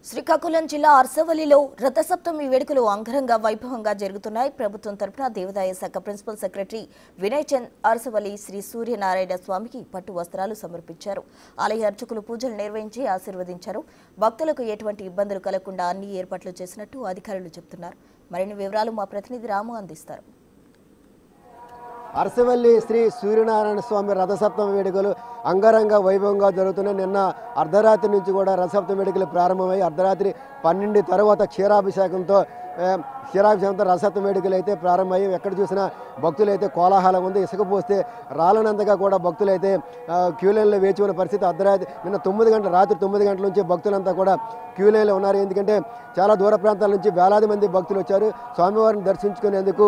శ్రీకాకుళం జిల్లా అర్సవల్లిలో రథసప్తమి వేడుకలు అంగరంగ వైభవంగా జరుగుతున్నాయి. ప్రభుత్వం తరపున దేవాదాయ శాఖ ప్రిన్సిపల్ సెక్రటరీ వినయ్ చంద్ అర్సవల్లి శ్రీ సూర్యనారాయణ స్వామికి పట్టు వస్త్రాలు సమర్పించారు. ఆలయ అర్చకులు పూజలు నిర్వహించి ఆశీర్వదించారు. భక్తులకు ఎటువంటి ఇబ్బందులు కలగకుండా అన్ని ఏర్పాట్లు చేసినట్టు అధికారులు చెబుతున్నారు. మరిన్ని వివరాలు మా ప్రతినిధి రాము అందిస్తారు. అర్సవల్లి శ్రీ సూర్యనారాయణ స్వామి రథసప్తమి వేడుకలు అంగరంగ వైభవంగా జరుగుతున్నాయి. నిన్న అర్ధరాత్రి నుంచి కూడా రథసప్తమి వేడుకలు ప్రారంభమై అర్ధరాత్రి 12 తర్వాత క్షీరాభిషేకంతో రథసప్తమి వేడుకలు అయితే ప్రారంభమయ్యాయి. ఎక్కడ చూసినా భక్తులైతే కోలాహలం ఉంది. ఇసుక పోస్తే రాలనంతగా కూడా భక్తులైతే క్యూ లైన్లో వేచి ఉన్న పరిస్థితి. అర్ధరాత్రి నిన్న రాత్రి 9 గంటల నుంచి భక్తులంతా కూడా క్యూ లైన్లో ఉన్నారు. ఎందుకంటే చాలా దూర ప్రాంతాల నుంచి వేలాది మంది భక్తులు వచ్చారు. స్వామివారిని దర్శించుకునేందుకు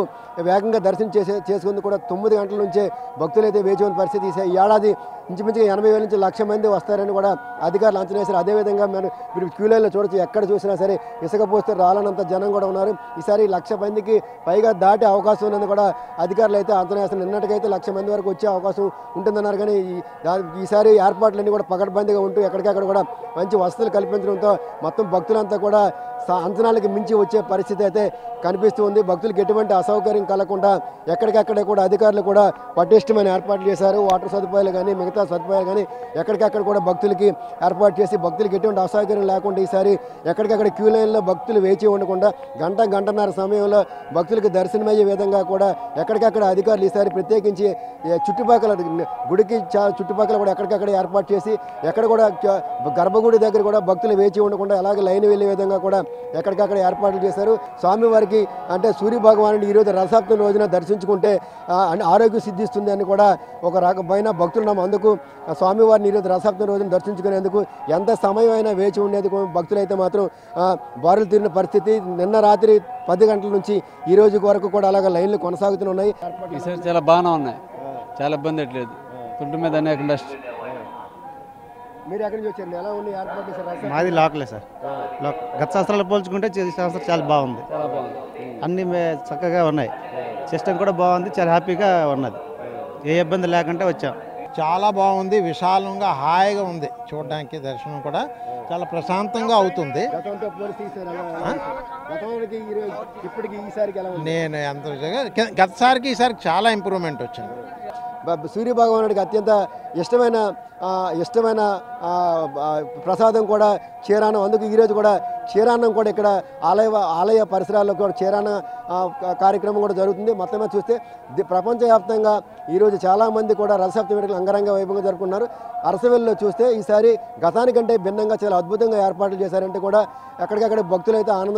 వేగంగా దర్శనం చేసుకుందుకు కూడా 9 గంటల నుంచే భక్తులైతే వేచి ఉన్న పరిస్థితి. ఈ ఏడాది ఇంచుమించుగా 80,000 నుంచి 1,00,000 మంది వస్తారని కూడా అధికారులు అంచనా వేశారు. అదేవిధంగా మీరు క్యూ లైన్లో చూడొచ్చు, ఎక్కడ చూసినా సరే ఇసుక పోస్తే రాలనంత జనం కూడా ఉన్నారు. ఈసారి 1,00,000 మందికి పైగా దాటే అవకాశం ఉందని కూడా అధికారులు అయితే అంచనా వేస్తారు. నిన్నటికైతే 1,00,000 మంది వరకు వచ్చే అవకాశం ఉంటుందన్నారు. కానీ ఈసారి ఏర్పాట్లన్నీ కూడా పకడ్బందీగా ఉంటూ ఎక్కడికక్కడ కూడా మంచి వసతులు కల్పించడంతో మొత్తం భక్తులంతా కూడా అంచనాలకి మించి వచ్చే పరిస్థితి అయితే కనిపిస్తూ ఉంది. భక్తులకు ఎటువంటి అసౌకర్యం కలగకుండా ఎక్కడికక్కడే కూడా అధికారులు కూడా పటిష్టమైన ఏర్పాట్లు చేశారు. వాటర్ సదుపాయాలు కానీ మిగతా సదుపాయాలు కానీ ఎక్కడికక్కడ కూడా భక్తులకి ఏర్పాటు చేసి భక్తులకి ఎటువంటి అసౌకర్యం లేకుండా ఈసారి ఎక్కడికక్కడ క్యూ లైన్లో భక్తులు వేచి ఉండకుండా గంటన్నర సమయంలో భక్తులకు దర్శనమయ్యే విధంగా కూడా ఎక్కడికక్కడ అధికారులు ఈసారి ప్రత్యేకించి చుట్టుపక్కల గుడికి చుట్టుపక్కల కూడా ఎక్కడికక్కడ ఏర్పాటు చేసి ఎక్కడ కూడా గర్భగుడి దగ్గర కూడా భక్తులు వేచి ఉండకుండా అలాగే లైన్ వెళ్ళే విధంగా కూడా ఎక్కడికక్కడ ఏర్పాట్లు చేశారు. స్వామివారికి అంటే సూర్య భగవానుడు ఈరోజు రథసప్తమి రోజున దర్శించుకుంటే ఆరోగ్యం సిద్ధిస్తుంది అని కూడా ఒక రకమైన భక్తులు అందుకు స్వామివారిని ఈరోజు రథసప్తమి రోజున దర్శించుకునేందుకు ఎంత సమయం అయినా వేచి ఉండేందుకు భక్తులైతే మాత్రం బారులు తీరిన పరిస్థితి. నిన్న రాత్రి 10 గంటల నుంచి ఈ రోజు వరకు కూడా అలాగే లైన్లు కొనసాగుతున్నాయి. ఈసారి చాలా బాగానే ఉన్నాయి, చాలా ఇబ్బంది ఎట్లేదు. ఫుడ్ మీద అనేక ఇండస్ట్రీ. మీరు ఎక్కడి నుంచి వచ్చారు? ఎలా ఉంది ఏర్పాటు? మాది లోకలే సార్. గత సంవత్సరాలు పోల్చుకుంటే సంవత్సరం చాలా బాగుంది. అన్నీ చక్కగా ఉన్నాయి. సిస్టమ్ కూడా బాగుంది. చాలా హ్యాపీగా ఉన్నది. ఏ ఇబ్బంది లేకుండా వచ్చాం. చాలా బాగుంది. విశాలంగా హాయిగా ఉంది. చూడడానికి దర్శనం కూడా చాలా ప్రశాంతంగా అవుతుంది. నేను ఎంత గతసారికి ఈసారికి చాలా ఇంప్రూవ్మెంట్ వచ్చింది. సూర్య భగవానుడికి అత్యంత ఇష్టమైన ప్రసాదం కూడా క్షీరాన్నం. అందుకు ఈరోజు కూడా క్షీరాన్నం కూడా ఇక్కడ ఆలయ పరిసరాల్లో కూడా క్షీరాన్న కార్యక్రమం కూడా జరుగుతుంది. మొత్తమే చూస్తే ప్రపంచవ్యాప్తంగా ఈరోజు చాలామంది కూడా రథసప్తమి వేడుకలు అంగరంగ వైభవంగా జరుపుకున్నారు. అరసవెల్లిలో చూస్తే ఈసారి గతానికంటే భిన్నంగా చాలా అద్భుతంగా ఏర్పాట్లు చేశారంటే కూడా ఎక్కడికక్కడ భక్తులు అయితే ఆనందం